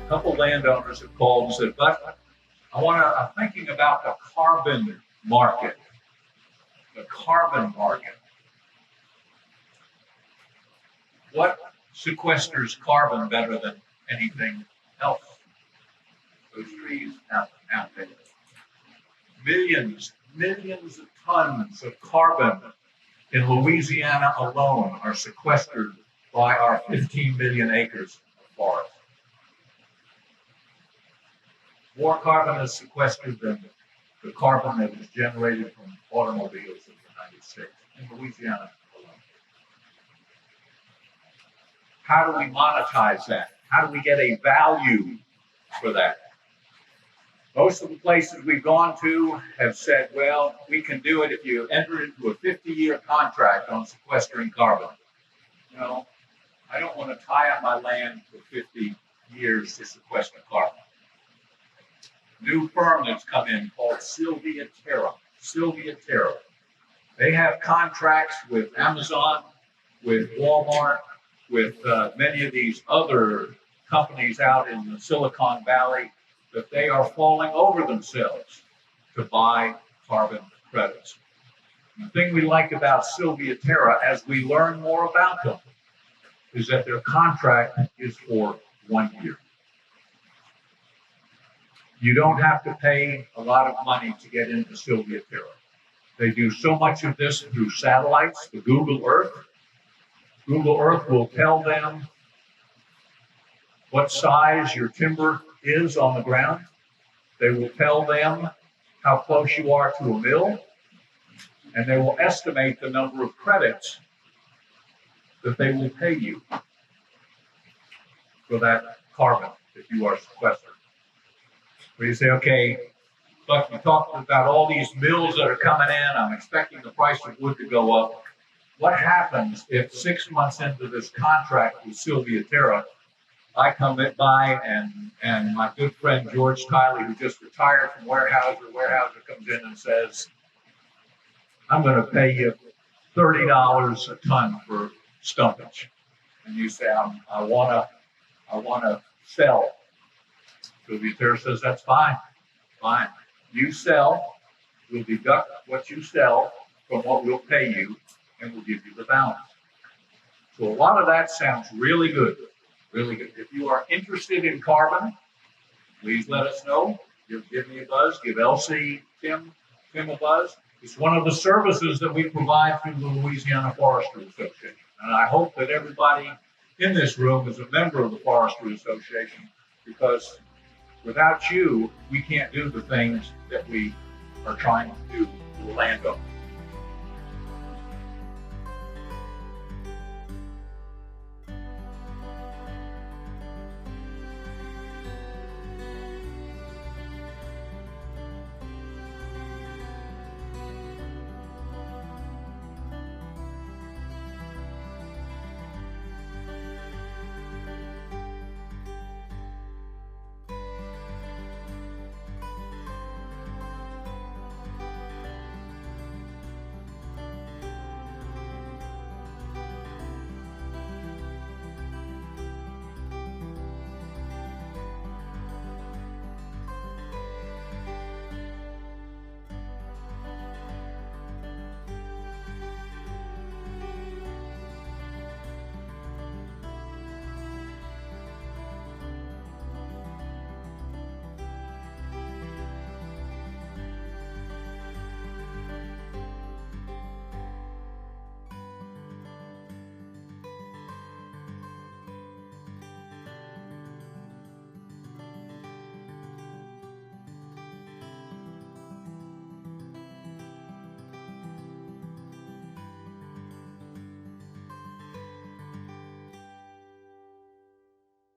a couple landowners have called and said, "But I'm thinking about the carbon market." The carbon market. What sequesters carbon better than anything else? Those trees out there. Millions of tons of carbon in Louisiana alone are sequestered by our 15 million acres of forest. More carbon is sequestered than the carbon that is generated from automobiles in the United States, in Louisiana alone. How do we monetize that? How do we get a value for that? Most of the places we've gone to have said, well, we can do it if you enter into a 50-year contract on sequestering carbon. No, I don't want to tie up my land for 50 years to sequester carbon. New firm that's come in called Sylvia Terra. They have contracts with Amazon, with Walmart, with many of these other companies out in the Silicon Valley, that they are falling over themselves to buy carbon credits. And the thing we like about Sylvia Terra, as we learn more about them, is that their contract is for 1 year. You don't have to pay a lot of money to get into Sylvia Terra. They do so much of this through satellites, the Google Earth. Google Earth will tell them what size your timber is on the ground. They will tell them how close you are to a mill, and they will estimate the number of credits that they will pay you for that carbon that you are sequestering. Where you say, okay, Buck, you talked about all these mills that are coming in. I'm expecting the price of wood to go up. What happens if 6 months into this contract with Sylvia Terra, I come by and my good friend George Tiley, who just retired from Weyerhaeuser comes in and says, I'm going to pay you $30 a ton for stumpage. And you say, I want to sell. Sylvia Terra says, that's fine. You sell, we'll deduct what you sell from what we'll pay you, and we'll give you the balance. So a lot of that sounds really good. Really good. If you are interested in carbon, please let us know. Give me a buzz. Give LC, Tim a buzz. It's one of the services that we provide through the Louisiana Forestry Association. And I hope that everybody in this room is a member of the Forestry Association, because without you, we can't do the things that we are trying to do for the landowners.